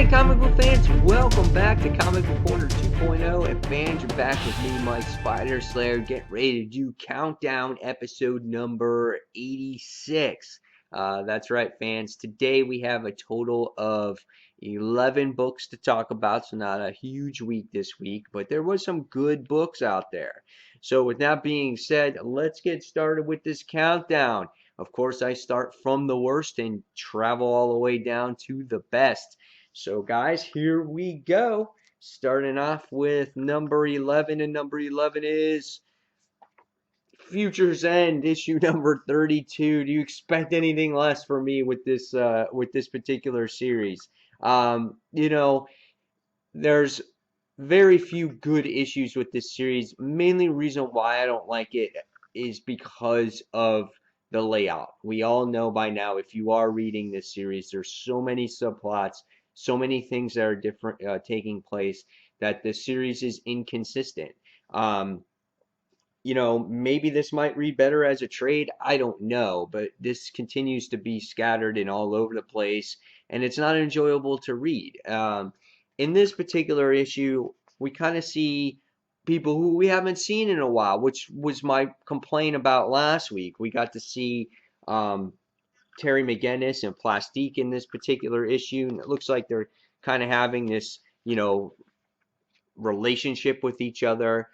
Alright, comic book fans, welcome back to Comic Book Corner 2.0. And fans, you're back with me, Mike Spider Slayer. Get ready to do countdown episode number 86. That's right, fans. Today we have a total of 11 books to talk about, so not a huge week this week, but there was some good books out there. So with that being said, let's get started with this countdown. Of course, I start from the worst and travel all the way down to the best. So guys, here we go. Starting off with number 11, and number 11 is Future's End, issue number 32. Do you expect anything less from me with this particular series? You know, there's very few good issues with this series. Mainly reason why I don't like it is because of the layout. We all know by now, if you are reading this series, there's so many subplots, so many things that are different taking place, that the series is inconsistent. Maybe this might read better as a trade. I don't know, but this continues to be scattered and all over the place, and it's not enjoyable to read. In this particular issue, we kind of see people who we haven't seen in a while, which was my complaint about last week. We got to see Terry McGinnis and Plastique in this particular issue, and it looks like they're kind of having this, relationship with each other.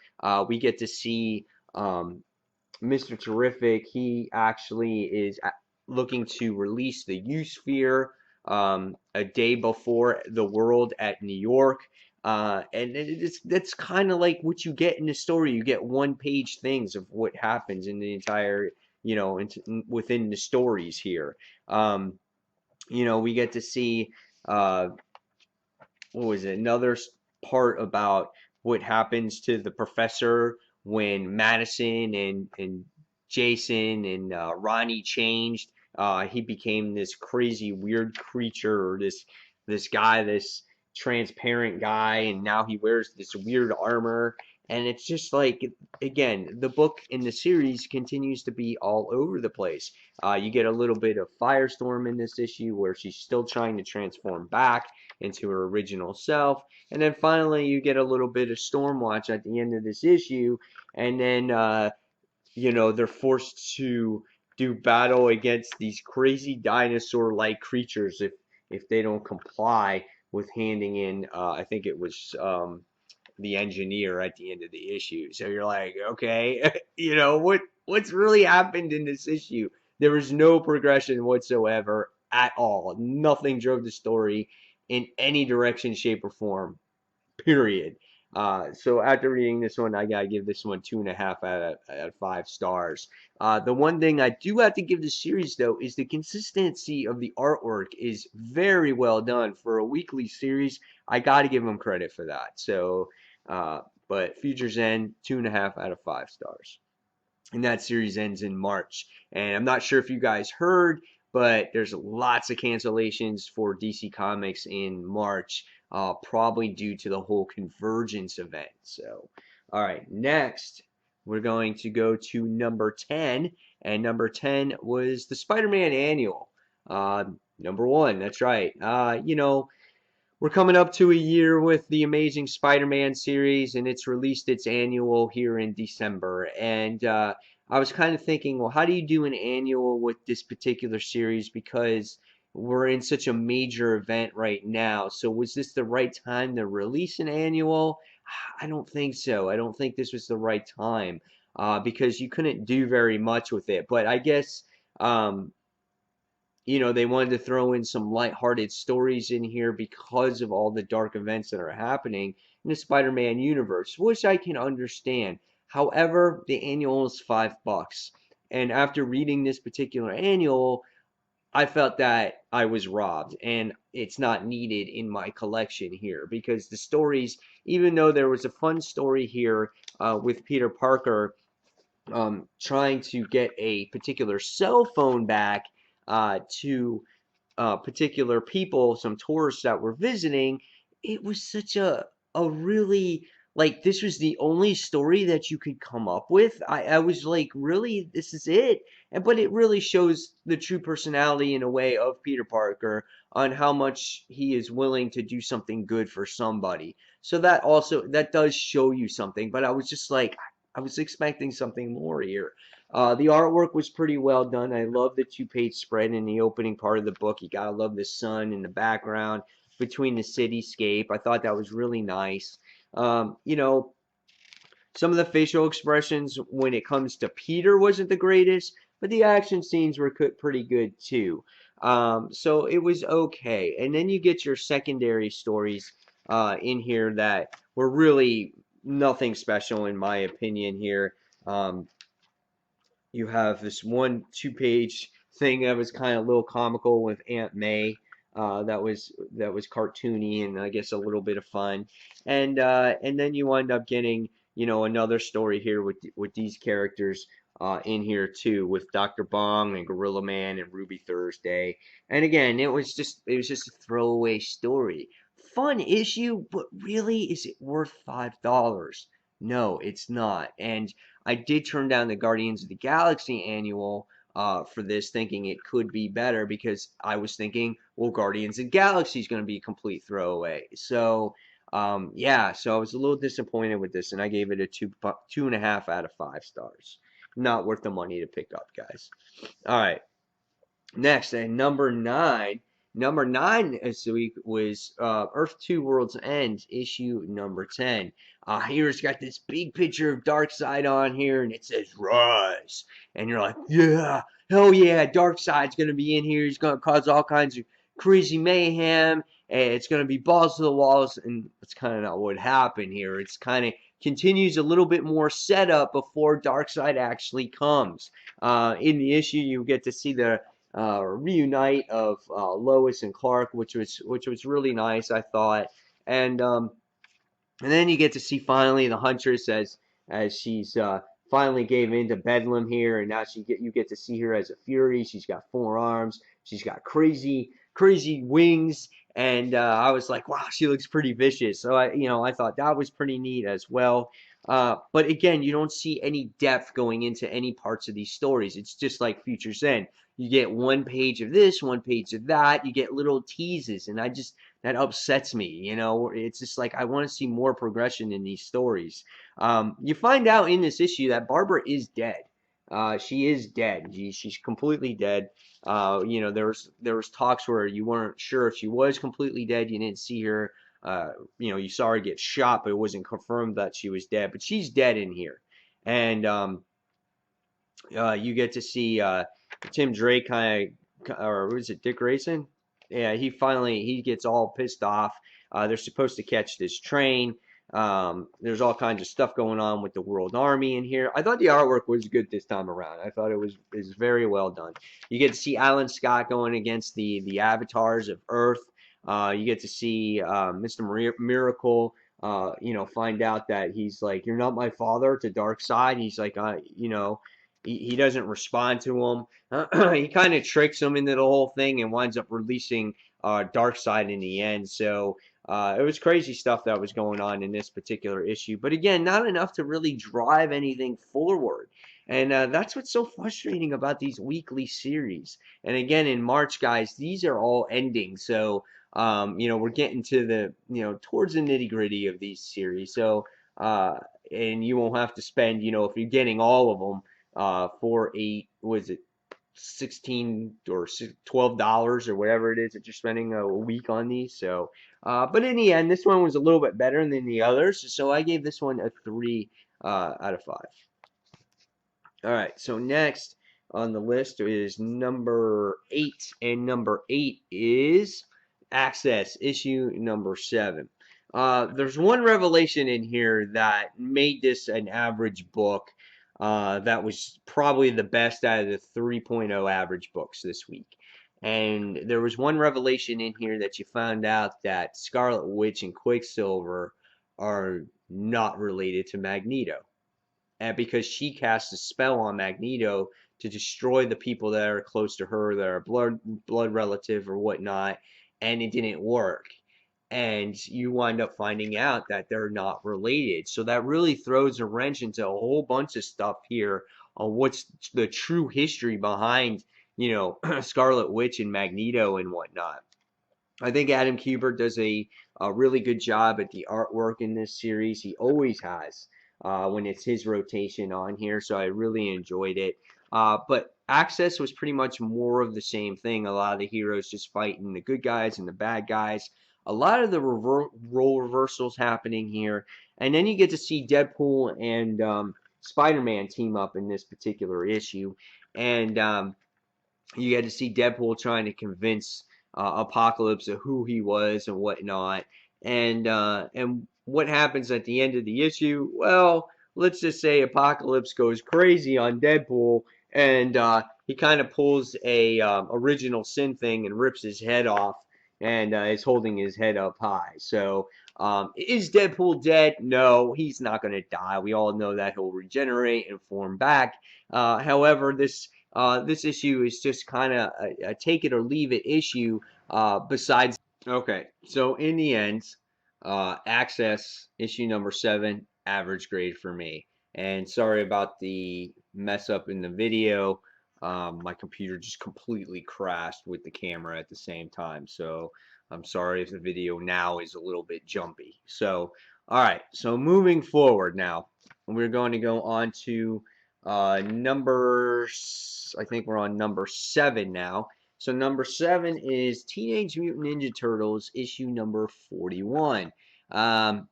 We get to see Mr. Terrific. He actually is looking to release the U-Sphere a day before the World at New York. And that's kind of like what you get in the story. You get one-page things of what happens in the entire, within the stories here. We get to see, another part about what happens to the professor when Madison and Jason and Ronnie changed. He became this crazy weird creature, or this guy, this transparent guy, and now he wears this weird armor. And it's just like, again, the book in the series continues to be all over the place. You get a little bit of Firestorm in this issue where she's still trying to transform back into her original self. And then finally you get a little bit of Stormwatch at the end of this issue. And then, they're forced to do battle against these crazy dinosaur-like creatures if they don't comply with handing in, I think it was the engineer at the end of the issue. So you're like, okay, what's really happened in this issue? There was no progression whatsoever at all. Nothing drove the story in any direction, shape, or form. Period. So after reading this one, I gotta give this one 2.5 out of 5 stars. The one thing I do have to give the series, though, is the consistency of the artwork is very well done for a weekly series. I gotta give them credit for that. So, but Future's End, 2.5 out of 5 stars. And that series ends in March. And I'm not sure if you guys heard, but there's lots of cancellations for DC Comics in March. Probably due to the whole Convergence event. So, all right, next we're going to go to number 10, and number 10 was the SpiderMan Annual. Number 1, that's right. We're coming up to a year with the Amazing Spider-Man series, and it's released its annual here in December. And I was kind of thinking, well, how do you do an annual with this particular series? Because we're in such a major event right now. So was this the right time to release an annual? I don't think so. I don't think this was the right time because you couldn't do very much with it. But I guess, they wanted to throw in some lighthearted stories in here because of all the dark events that are happening in the Spider-Man universe, which I can understand. However, the annual is $5. And after reading this particular annual, I felt that I was robbed, and it's not needed in my collection here because the stories, even though there was a fun story here with Peter Parker trying to get a particular cell phone back to particular people, some tourists that were visiting, it was such a really like this was the only story that you could come up with. I was like, really, this is it? And but it really shows the true personality in a way of Peter Parker on how much he is willing to do something good for somebody. So that also that does show you something. But I was just like, I was expecting something more here. The artwork was pretty well done. I love the two-page spread in the opening part of the book. You gotta love the sun in the background between the cityscape. I thought that was really nice. You know, some of the facial expressions when it comes to Peter wasn't the greatest, but the action scenes were pretty good too. So it was okay. And then you get your secondary stories in here that were really nothing special in my opinion here. Um, you have this one two-page thing that was kind of a little comical with Aunt May. That was cartoony and I guess a little bit of fun, and then you wind up getting another story here with these characters in here too with Dr. Bong and Gorilla Man and Ruby Thursday, and again it was just a throwaway story, fun issue, but really is it worth $5? No, it's not, and I did turn down the Guardians of the Galaxy annual for this, thinking it could be better because I was thinking, well, Guardians of the Galaxy is going to be a complete throwaway. So, yeah, so I was a little disappointed with this, and I gave it a 2.5 out of 5 stars. Not worth the money to pick up, guys. All right. Next, and number nine. Number nine this week was Earth 2 World's End, issue number 10. Here's got this big picture of Darkseid on here, and it says Rise. And you're like, yeah, hell yeah, Darkseid's going to be in here. He's going to cause all kinds of crazy mayhem, and it's going to be balls to the walls. And that's kind of not what happened here. It's kind of continues a little bit more setup before Darkseid actually comes. In the issue, you get to see the reunite of Lois and Clark, which was really nice, I thought, and then you get to see finally the Huntress as she's finally gave in to Bedlam here, and now you get to see her as a Fury. She's got 4 arms, she's got crazy wings, and I was like, wow, she looks pretty vicious. So I thought that was pretty neat as well. But again, you don't see any depth going into any parts of these stories. It's just like Future's End. You get one page of this, one page of that. You get little teases, and that upsets me. It's just like I want to see more progression in these stories. You find out in this issue that Barbara is dead. She is dead. She's completely dead. There was talks where you weren't sure if she was completely dead. You didn't see her. You saw her get shot, but it wasn't confirmed that she was dead. But she's dead in here, and you get to see Tim Drake or was it Dick Grayson? Yeah, he gets all pissed off. They're supposed to catch this train. There's all kinds of stuff going on with the World Army in here. I thought the artwork was good this time around. I thought it was very well done. You get to see Alan Scott going against the avatars of Earth. You get to see Mr. Miracle. Find out that he's like, "You're not my father" to Darkseid. He's like, he doesn't respond to him. He kind of tricks him into the whole thing and winds up releasing Darkseid in the end. So it was crazy stuff that was going on in this particular issue. But again, not enough to really drive anything forward. And that's what's so frustrating about these weekly series. And again, in March, guys, these are all ending. So, we're getting to towards the nitty gritty of these series. So, and you won't have to spend, if you're getting all of them, for was it 16 or $12 or whatever it is that you're spending a week on these. So, but in the end, this one was a little bit better than the others. So I gave this one a 3 out of 5. All right, so next on the list is number 8, and number 8 is Access, issue number 7. There's one revelation in here that made this an average book. That was probably the best out of the 3.0 average books this week. And there was one revelation in here that you found out that Scarlet Witch and Quicksilver are not related to Magneto. And because she cast a spell on Magneto to destroy the people that are close to her, that are blood relative or whatnot, and it didn't work. and you wind up finding out that they're not related. So that really throws a wrench into a whole bunch of stuff here on what's the true history behind, Scarlet Witch and Magneto and whatnot. I think Adam Kubert does a really good job at the artwork in this series. He always has when it's his rotation on here, so I really enjoyed it. But Access was pretty much more of the same thing. A lot of the heroes just fighting the good guys and the bad guys. A lot of the role reversals happening here. And then you get to see Deadpool and Spider-Man team up in this particular issue. And you get to see Deadpool trying to convince Apocalypse of who he was and whatnot. And what happens at the end of the issue? Well, let's just say Apocalypse goes crazy on Deadpool, and he kind of pulls a original sin thing and rips his head off, and is holding his head up high. So is Deadpool dead? No, he's not going to die. We all know that he'll regenerate and form back. However, this issue is just kind of a take it or leave it issue. Besides, okay, so in the end, Access issue number 7, average grade for me. And sorry about the mess up in the video. My computer just completely crashed with the camera at the same time. So I'm sorry if the video now is a little bit jumpy. So, all right, so moving forward now, we're going to go on to I think we're on number 7 now. So number 7 is Teenage Mutant Ninja Turtles issue number 41. I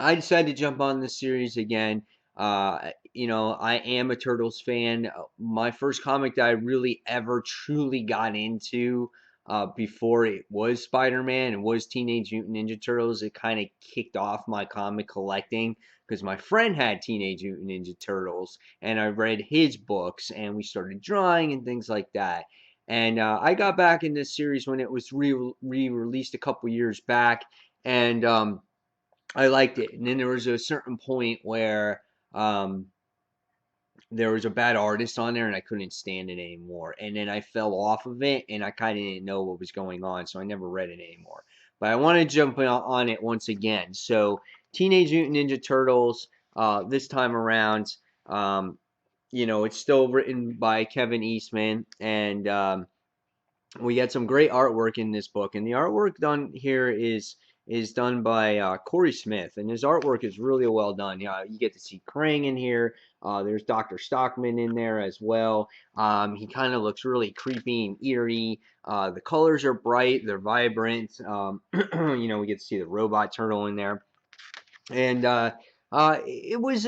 decided to jump on this series again. I am a Turtles fan. My first comic that I really ever truly got into before it was Spider-Man and was Teenage Mutant Ninja Turtles. It kind of kicked off my comic collecting because my friend had Teenage Mutant Ninja Turtles and I read his books and we started drawing and things like that. And I got back in this series when it was re-released a couple years back, and I liked it. And then there was a certain point where there was a bad artist on there and I couldn't stand it anymore. And then I fell off of it and I kind of didn't know what was going on, so I never read it anymore. But I want to jump on it once again. So Teenage Mutant Ninja Turtles, this time around, it's still written by Kevin Eastman, and we had some great artwork in this book. And the artwork done here is done by Corey Smith, and his artwork is really well done. You get to see Krang in here. There's Dr. Stockman in there as well. He kind of looks really creepy and eerie. The colors are bright. They're vibrant. We get to see the robot turtle in there. And it was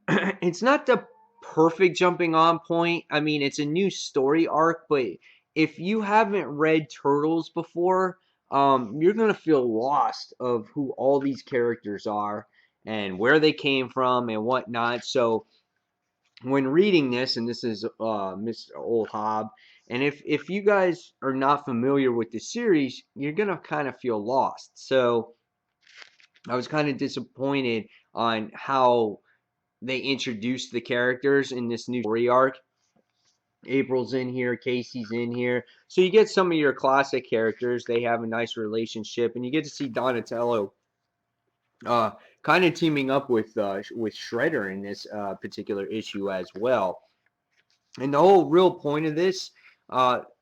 it's not the perfect jumping on point. I mean, it's a new story arc, but if you haven't read Turtles before, you're going to feel lost of who all these characters are and where they came from and whatnot. So when reading this, and this is Mr. Old Hob, and if you guys are not familiar with the series, you're going to kind of feel lost. So I was kind of disappointed on how they introduced the characters in this new story arc. April's in here, Casey's in here. So you get some of your classic characters. They have a nice relationship, and you get to see Donatello kind of teaming up with Shredder in this particular issue as well. And the whole real point of this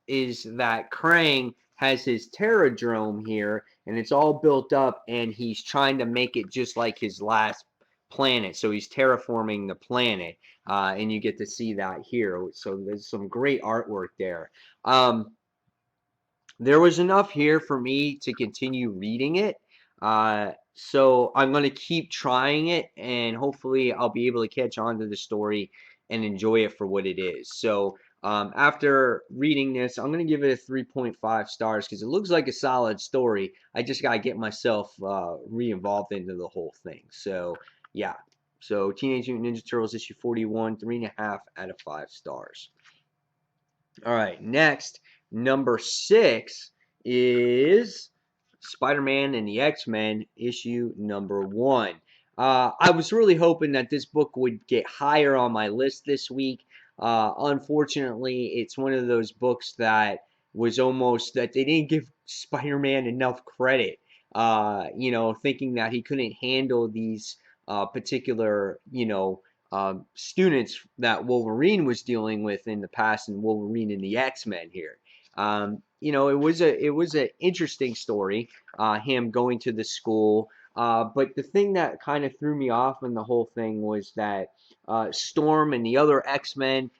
is that Krang has his Terradrome here, and it's all built up, and he's trying to make it just like his last planet. So he's terraforming the planet, and you get to see that here. So there's some great artwork there. There was enough here for me to continue reading it. So I'm going to keep trying it, and hopefully I'll be able to catch on to the story and enjoy it for what it is. So after reading this, I'm going to give it a 3.5 stars because it looks like a solid story. I just got to get myself re-involved into the whole thing. So yeah, so Teenage Mutant Ninja Turtles issue 41, 3.5 out of 5 stars. All right, next, number 6 is Spider-Man and the X-Men issue number 1. I was really hoping that this book would get higher on my list this week. Unfortunately, it's one of those books that was almost that they didn't give Spider-Man enough credit. Thinking that he couldn't handle these particular, students that Wolverine was dealing with in the past, and Wolverine and the X-Men here. It was an interesting story, him going to the school. But the thing that kind of threw me off in the whole thing was that Storm and the other X-Men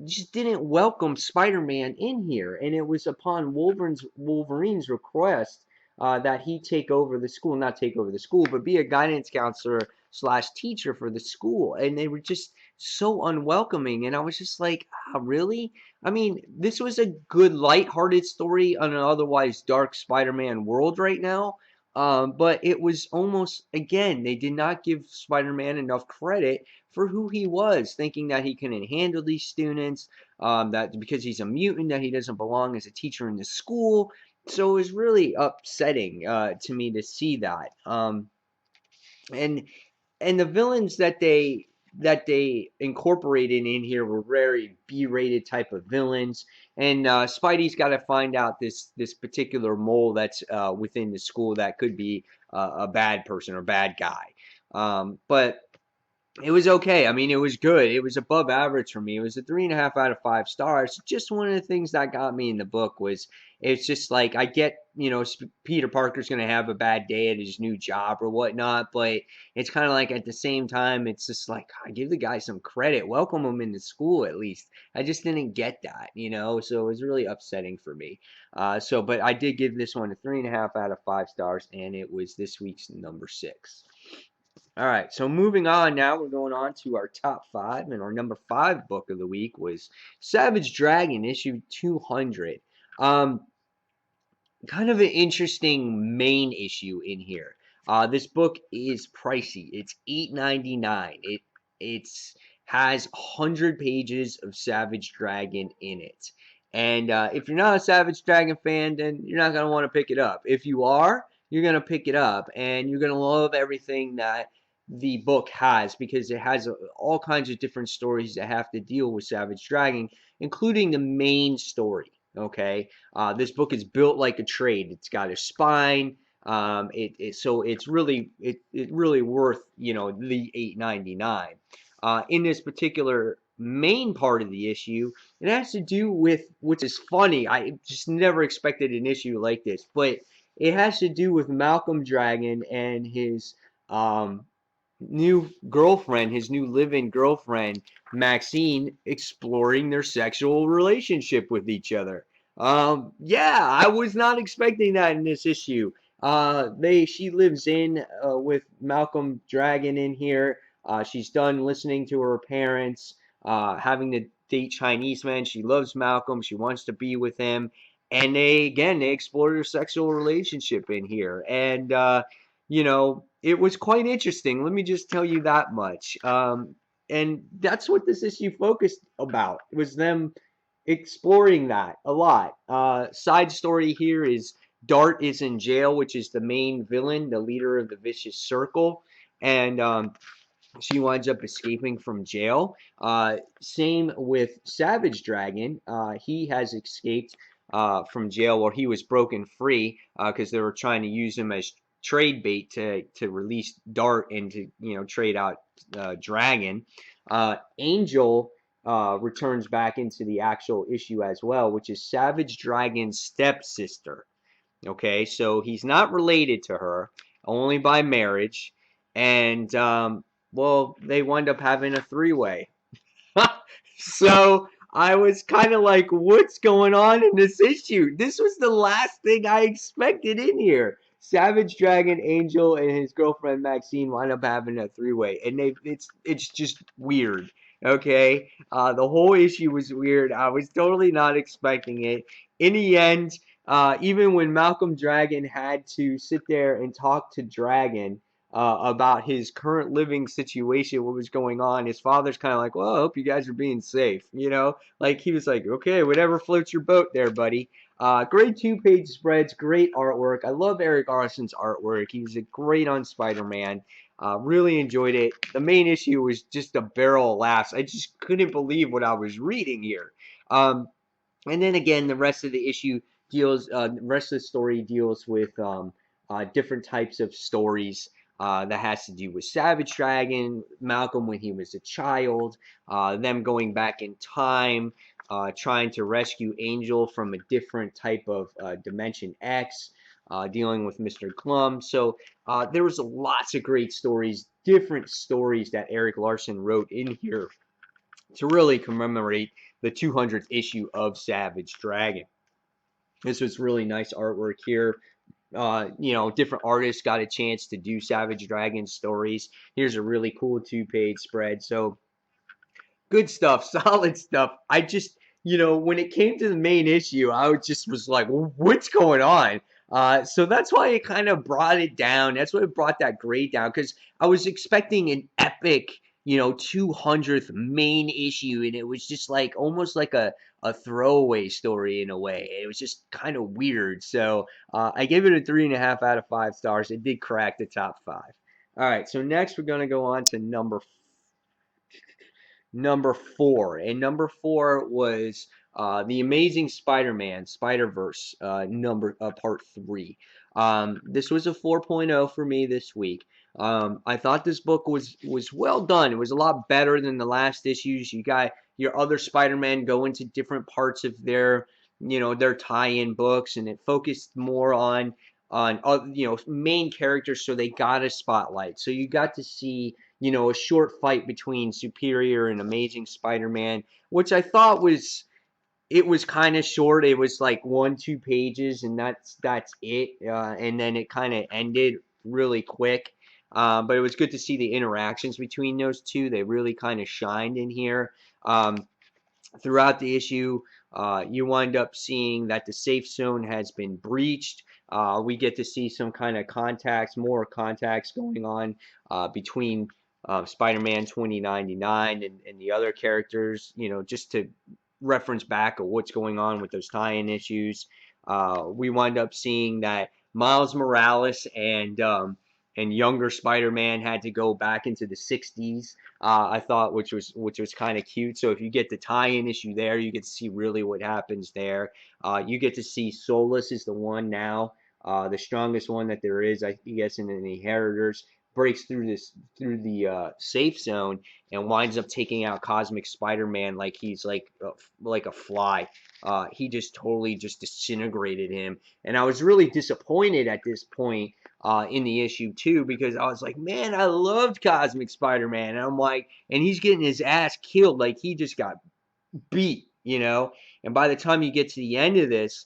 just didn't welcome Spider-Man in here, and it was upon Wolverine's request that he take over the school, not take over the school, but be a guidance counselor slash teacher for the school, and they were just so unwelcoming, and I was just like, really? I mean, this was a good, lighthearted story on an otherwise dark Spider-Man world right now. But it was almost, again, they did not give Spider-Man enough credit for who he was, thinking that he couldn't handle these students, that because he's a mutant, that he doesn't belong as a teacher in the school. So it was really upsetting to me to see that. And and the villains that they incorporated in here were very B-rated type of villains. And Spidey's got to find out this particular mole that's within the school that could be a bad person or bad guy. But it was okay. I mean, it was good. It was above average for me. It was a 3.5 out of 5 stars. Just one of the things that got me in the book was it's just like I get, Peter Parker's going to have a bad day at his new job or whatnot, but it's kind of like at the same time, it's just like I give the guy some credit, welcome him into school at least. I just didn't get that. So it was really upsetting for me. But I did give this one a 3.5 out of 5 stars, and it was this week's number 6. All right, so moving on now, we're going on to our top 5, and our number 5 book of the week was Savage Dragon, issue 200. Kind of an interesting main issue in here. This book is pricey. It's $8.99. It's has 100 pages of Savage Dragon in it. And if you're not a Savage Dragon fan, then you're not going to want to pick it up. If you are, you're going to pick it up, and you're going to love everything that the book has, because it has all kinds of different stories that have to deal with Savage Dragon, including the main story. Okay, this book is built like a trade. It's got a spine. So it's really really worth the $8.99. In this particular main part of the issue, it has to do with, which is funny. I just never expected an issue like this, but it has to do with Malcolm Dragon and his new girlfriend, his new live-in girlfriend, Maxine, exploring their sexual relationship with each other. Yeah, I was not expecting that in this issue. She lives in with Malcolm Dragon in here. She's done listening to her parents, having to date Chinese men. She loves Malcolm. She wants to be with him. And they explore their sexual relationship in here. And it was quite interesting. Let me just tell you that much. And that's what this issue focused about. It was them exploring that a lot. Side story here is Dart is in jail, which is the main villain, the leader of the Vicious Circle. And she winds up escaping from jail. Same with Savage Dragon. He has escaped from jail, or he was broken free because they were trying to use him as trade bait to release Dart and to trade out Dragon. Angel returns back into the actual issue as well, which is Savage Dragon's stepsister. Okay, so he's not related to her, only by marriage, and they wind up having a three-way. So I was kind of like, what's going on in this issue? This was the last thing I expected in here. Savage Dragon, Angel, and his girlfriend Maxine wind up having a three-way, and it's just weird. Okay, the whole issue was weird. I was totally not expecting it. In the end, even when Malcolm Dragon had to sit there and talk to Dragon about his current living situation, what was going on, his father's kind of like, well, I hope you guys are being safe. Like he was like, okay, whatever floats your boat there, buddy. Great 2-page spreads, great artwork. I love Eric Arson's artwork. He was great on Spider-Man. Really enjoyed it. The main issue was just a barrel of laughs. I just couldn't believe what I was reading here. And then again, the rest of the issue The rest of the story deals with different types of stories that has to do with Savage Dragon, Malcolm when he was a child, them going back in time, trying to rescue Angel from a different type of Dimension X, dealing with Mr. Glum. So there was lots of great stories, different stories that Eric Larson wrote in here to really commemorate the 200th issue of Savage Dragon. This was really nice artwork here. Different artists got a chance to do Savage Dragon stories. Here's a really cool 2-page spread. So good stuff, solid stuff. I just, when it came to the main issue, I just was like, what's going on? So that's why it kind of brought it down. That's what it brought that grade down, because I was expecting an epic, 200th main issue, and it was just like almost like a throwaway story in a way. It was just kind of weird. So I gave it a 3.5 out of 5 stars. It did crack the top 5. All right, so next we're going to go on to number 4, and number 4 was the Amazing Spider-Man SpiderVerse part 3. This was a 4.0 for me this week. I thought this book was well done. It was a lot better than the last issues. You got your other Spider-Man go into different parts of their their tie-in books, and it focused more on main characters, so they got a spotlight. So you got to see a short fight between Superior and Amazing Spider-Man, which I thought was kind of short. It was like 1-2 pages, and that's it. And then it kind of ended really quick. But it was good to see the interactions between those two. They really kind of shined in here. Throughout the issue, you wind up seeing that the safe zone has been breached. We get to see some kind of more contacts going on between Spider-Man 2099 and the other characters, just to reference back of what's going on with those tie-in issues. We wind up seeing that Miles Morales and younger Spider-Man had to go back into the 60s. I thought, which was kind of cute. So if you get the tie-in issue there, you get to see really what happens there. You get to see Solus is the one now, the strongest one that there is, I guess, in the Inheritors. Breaks through the safe zone and winds up taking out Cosmic Spider-Man like he's like a fly. He just totally just disintegrated him, and I was really disappointed at this point in the issue too, because I was like, man, I loved Cosmic Spider-Man, and I'm like, and he's getting his ass killed, like he just got beat, And by the time you get to the end of this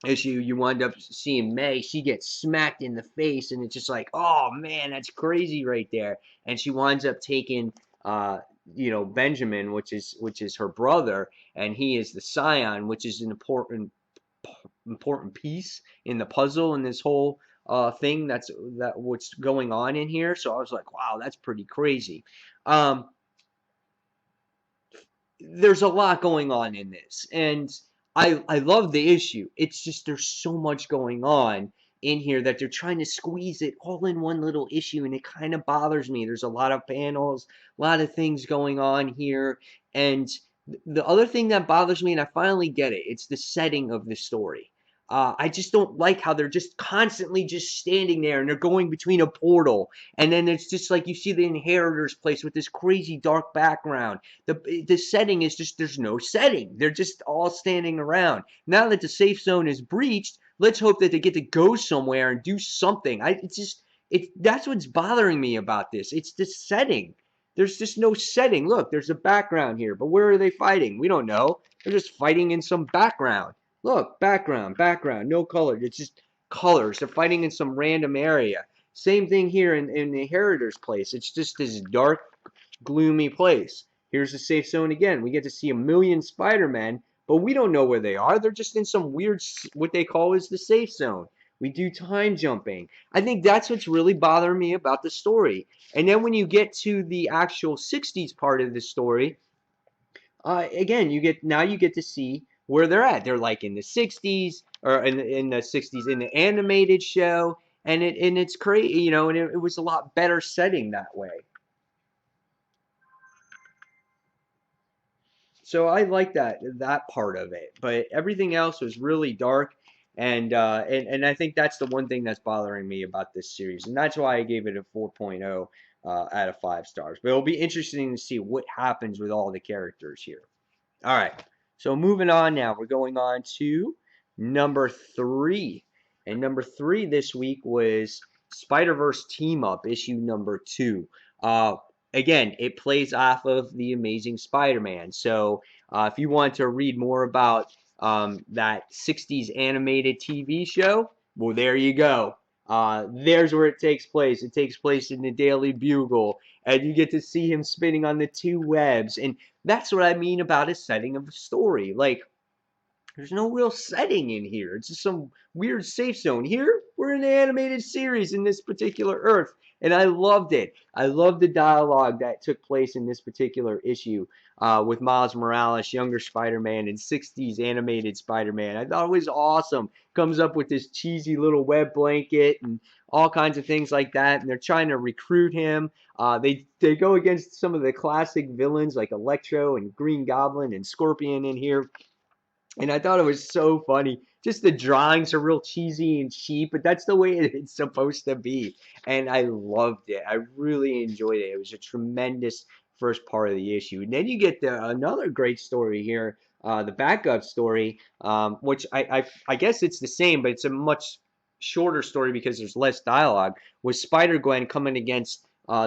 issue, you wind up seeing May. She gets smacked in the face, and it's just like, oh man, that's crazy right there. And she winds up taking Benjamin, which is her brother, and he is the Scion, which is an important piece in the puzzle in this whole thing what's going on in here. So I was like, wow, that's pretty crazy. There's a lot going on in this, and I love the issue. It's just there's so much going on in here that they're trying to squeeze it all in one little issue, and it kind of bothers me. There's a lot of panels, a lot of things going on here, and the other thing that bothers me, and I finally get it, it's the setting of the story. I just don't like how they're just constantly just standing there, and they're going between a portal, and then it's just like you see the Inheritors place with this crazy dark background. The setting is just, there's no setting. They're just all standing around. Now that the safe zone is breached, let's hope that they get to go somewhere and do something. That's what's bothering me about this. It's the setting. There's just no setting. Look, there's a background here, but where are they fighting? We don't know. They're just fighting in some background. Look, background, no color. It's just colors. They're fighting in some random area. Same thing here in the Inheritors place. It's just this dark, gloomy place. Here's the safe zone again. We get to see a million Spider-Men, but we don't know where they are. They're just in some weird, what they call is the safe zone. We do time jumping. I think that's what's really bothering me about the story. And then when you get to the actual 60s part of the story, again, you get to see where they're at. They're like in the 60s, or in the 60s in the animated show, and it's crazy, and it was a lot better setting that way. So I like that part of it, but everything else was really dark, and I think that's the one thing that's bothering me about this series, and that's why I gave it a 4.0 out of 5 stars. But it'll be interesting to see what happens with all the characters here. All right. So moving on now, we're going on to number three. And number three this week was Spider-Verse Team Up, issue number 2. Uh, Again, it plays off of The Amazing Spider-Man. So if you want to read more about that 60s animated TV show, well, there you go. There's where it takes place. It takes place in the Daily Bugle, and you get to see him spinning on the two webs. And that's what I mean about a setting of a story. Like, there's no real setting in here. It's just some weird safe zone. Here, we're in an animated series in this particular Earth, and I loved it. I loved the dialogue that took place in this particular issue with Miles Morales, younger Spider-Man, and 60s animated Spider-Man. I thought it was awesome. Comes up with this cheesy little web blanket and all kinds of things like that, and they're trying to recruit him. They go against some of the classic villains like Electro and Green Goblin and Scorpion in here. And I thought it was so funny. Just the drawings are real cheesy and cheap, but that's the way it's supposed to be. And I loved it. I really enjoyed it. It was a tremendous first part of the issue. And then you get another great story here, the backup story, which I guess it's the same, but it's a much shorter story because there's less dialogue. With Spider-Gwen coming against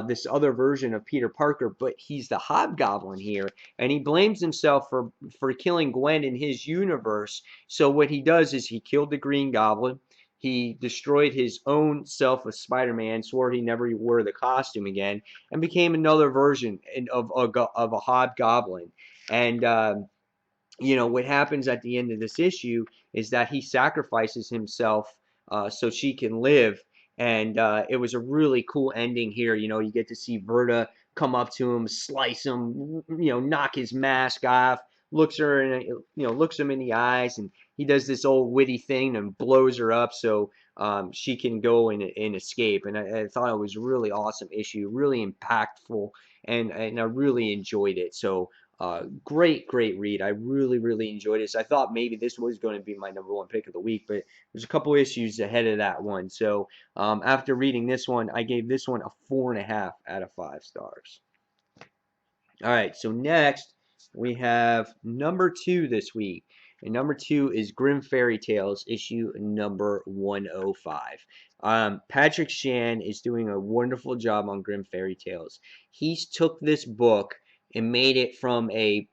this other version of Peter Parker, but he's the Hobgoblin here, and he blames himself for killing Gwen in his universe. So what he does is he killed the Green Goblin. He destroyed his own self of Spider-Man, swore he never wore the costume again, and became another version of a Hobgoblin. And what happens at the end of this issue is that he sacrifices himself so she can live. And it was a really cool ending here. You get to see Verta come up to him, slice him, knock his mask off, looks him in the eyes, and he does this old witty thing and blows her up so she can go and escape. And I thought it was a really awesome issue, really impactful, and I really enjoyed it. So great read. I really enjoyed it. So I thought maybe this was going to be my number one pick of the week, but there's a couple issues ahead of that one. So after reading this one, I gave this one a 4.5 out of 5 stars. All right, so next we have number 2 this week. And number 2 is Grim Fairy Tales, issue number 105. Patrick Shan is doing a wonderful job on Grim Fairy Tales. He's took this book and made it from in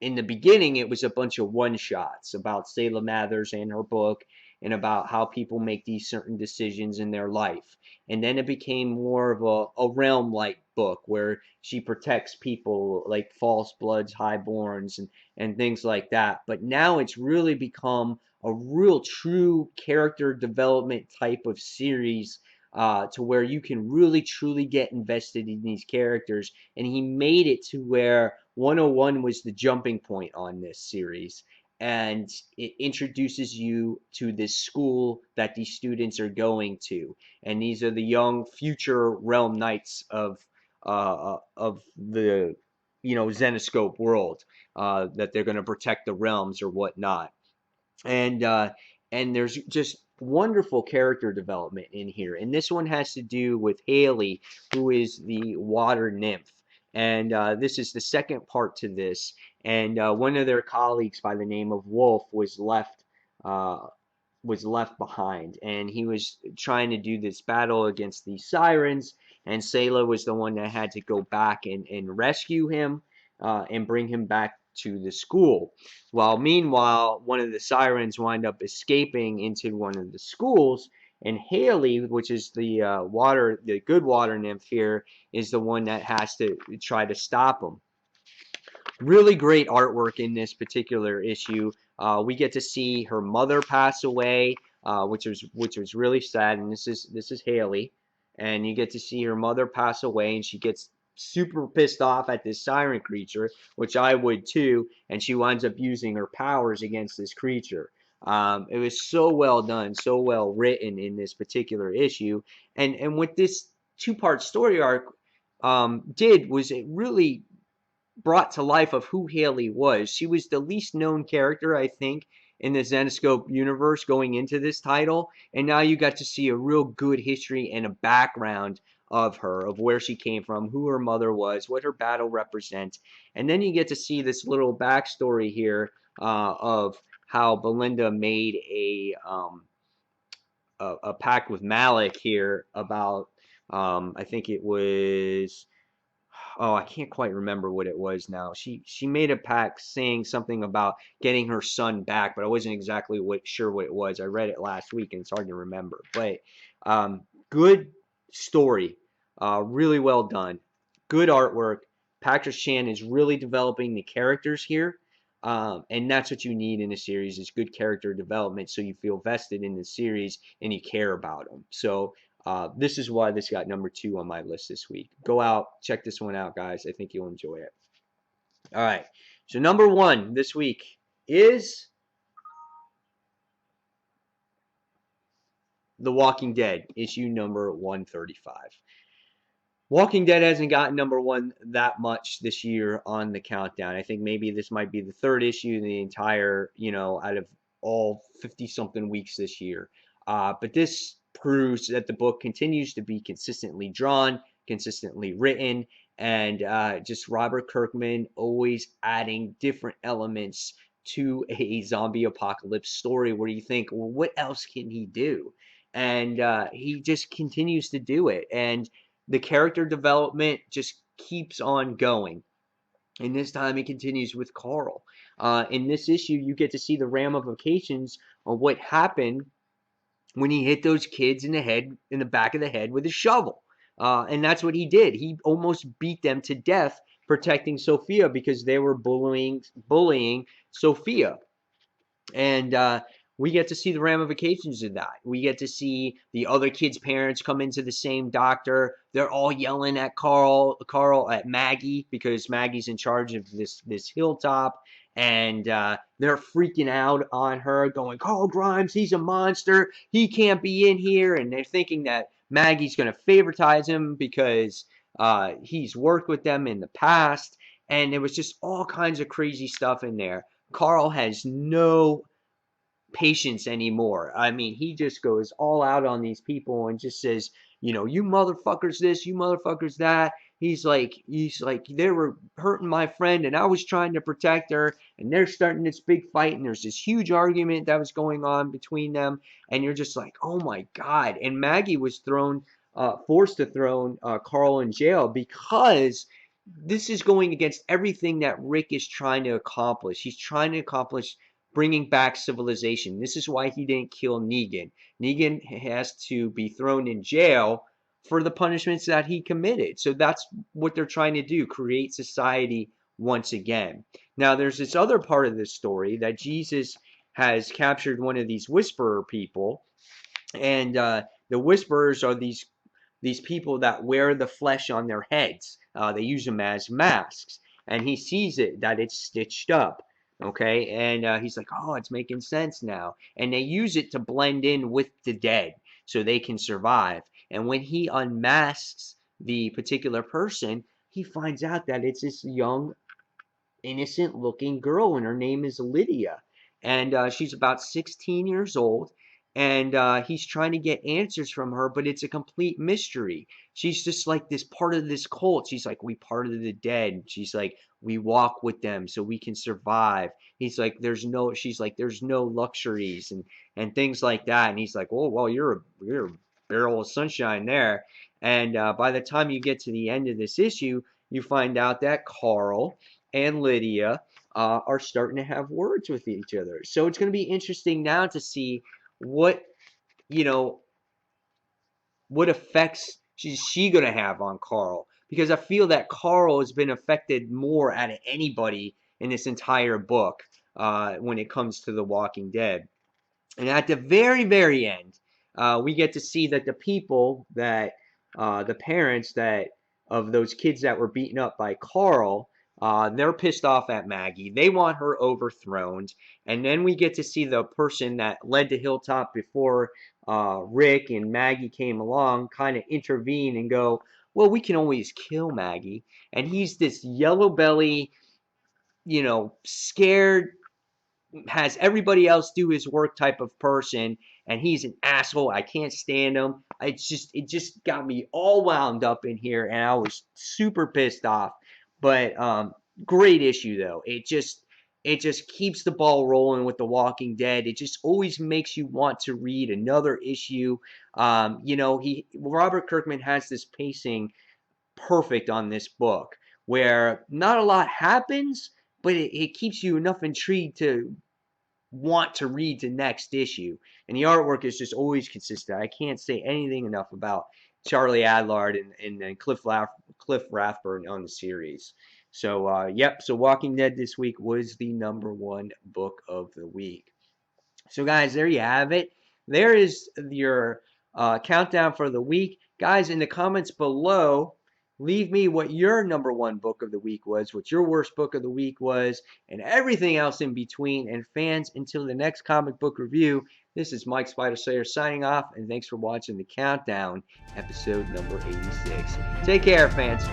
the beginning, it was a bunch of one-shots about Selah Mathers and her book and about how people make these certain decisions in their life. And then it became more of a realm-like book where she protects people like false bloods, highborns, and things like that. But now it's really become a real true character development type of series to where you can really truly get invested in these characters. And he made it to where 101 was the jumping point on this series. And it introduces you to this school that these students are going to. And these are the young future realm knights of the Zenoscope world that they're going to protect the realms or whatnot. And there's just wonderful character development in here. And this one has to do with Haley, who is the water nymph. And this is the second part to this. And one of their colleagues by the name of Wolf was left behind, and he was trying to do this battle against these sirens. And Selah was the one that had to go back and rescue him and bring him back to the school. While meanwhile, one of the sirens wind up escaping into one of the schools, and Haley, which is the good water nymph here, is the one that has to try to stop him. Really great artwork in this particular issue. We get to see her mother pass away, which was really sad. And this is Haley, and you get to see her mother pass away, and she gets super pissed off at this siren creature, which I would too, and she winds up using her powers against this creature. It was so well done, so well written in this particular issue, and what this two-part story arc did was it really brought to life of who Haley was. She was the least known character, I think, in the Zenescope universe going into this title, and now you got to see a real good history and a background of her, of where she came from, who her mother was, what her battle represents, and then you get to see this little backstory here of how Belinda made a pact with Malik here about I think it was, oh, I can't quite remember what it was now. She made a pact saying something about getting her son back, but I wasn't exactly sure what it was. I read it last week and it's hard to remember. But good story, really well done, good artwork. Patrick Chan is really developing the characters here. And that's what you need in a series is good character development so you feel vested in the series and you care about them. So this is why this got number 2 on my list this week. Go out, check this one out, guys. I think you'll enjoy it. All right. So number 1 this week is The Walking Dead, issue number 135. Walking Dead hasn't gotten number 1 that much this year on the countdown. I think maybe this might be the 3rd issue in the entire, out of all 50-something weeks this year. But this proves that the book continues to be consistently drawn, consistently written, and just Robert Kirkman always adding different elements to a zombie apocalypse story where you think, well, what else can he do? And he just continues to do it. And the character development just keeps on going. And this time it continues with Carl. In this issue, you get to see the ramifications of what happened when he hit those kids in the back of the head with a shovel. And that's what he did. He almost beat them to death protecting Sophia because they were bullying Sophia. And we get to see the ramifications of that. We get to see the other kids' parents come into the same doctor. They're all yelling at at Maggie, because Maggie's in charge of this hilltop. And they're freaking out on her, going, Carl Grimes, he's a monster. He can't be in here. And they're thinking that Maggie's going to favoritize him because he's worked with them in the past. And there was just all kinds of crazy stuff in there. Carl has no patience anymore. I mean, he just goes all out on these people and just says, you motherfuckers this, you motherfuckers that. He's like, they were hurting my friend and I was trying to protect her, and they're starting this big fight, and there's this huge argument that was going on between them, and you're just like, oh my God. And Maggie was forced to throw Carl in jail because this is going against everything that Rick is trying to accomplish. He's trying to accomplish bringing back civilization. This is why he didn't kill Negan. Negan has to be thrown in jail for the punishments that he committed. So that's what they're trying to do, create society once again. Now, there's this other part of this story that Jesus has captured one of these whisperer people, and the whisperers are these people that wear the flesh on their heads. They use them as masks, and he sees that it's stitched up. Okay, and he's like, oh, it's making sense now. And they use it to blend in with the dead so they can survive. And when he unmasks the particular person, he finds out that it's this young, innocent-looking girl, and her name is Lydia. And she's about 16 years old. And he's trying to get answers from her, but it's a complete mystery. She's just like this part of this cult. She's like, we part of the dead. She's like, we walk with them so we can survive. He's like, she's like, there's no luxuries and things like that. And he's like, oh, well, you're a barrel of sunshine there. And by the time you get to the end of this issue, you find out that Carl and Lydia are starting to have words with each other. So it's going to be interesting now to see what effects is she going to have on Carl, because I feel that Carl has been affected more out of anybody in this entire book when it comes to The Walking Dead. And at the very, very end, we get to see that the people that the parents of those kids that were beaten up by Carl, they're pissed off at Maggie. They want her overthrown. And then we get to see the person that led the hilltop before Rick and Maggie came along, kind of intervene and go, well, we can always kill Maggie. And he's this yellow belly, scared, has everybody else do his work type of person, and he's an asshole. I can't stand him. It just got me all wound up in here, and I was super pissed off. But great issue though. It just keeps the ball rolling with The Walking Dead. It just always makes you want to read another issue. Robert Kirkman has this pacing perfect on this book where not a lot happens, but it keeps you enough intrigued to want to read the next issue. And the artwork is just always consistent. I can't say anything enough about Charlie Adlard and Cliff Rathburn on the series. So, yep. So Walking Dead this week was the #1 book of the week. So, guys, there you have it. There is your countdown for the week. Guys, in the comments below, leave me what your #1 book of the week was, what your worst book of the week was, and everything else in between. And fans, until the next comic book review, this is Mike Spider Slayer signing off, and thanks for watching the countdown, episode number 86. Take care, fans.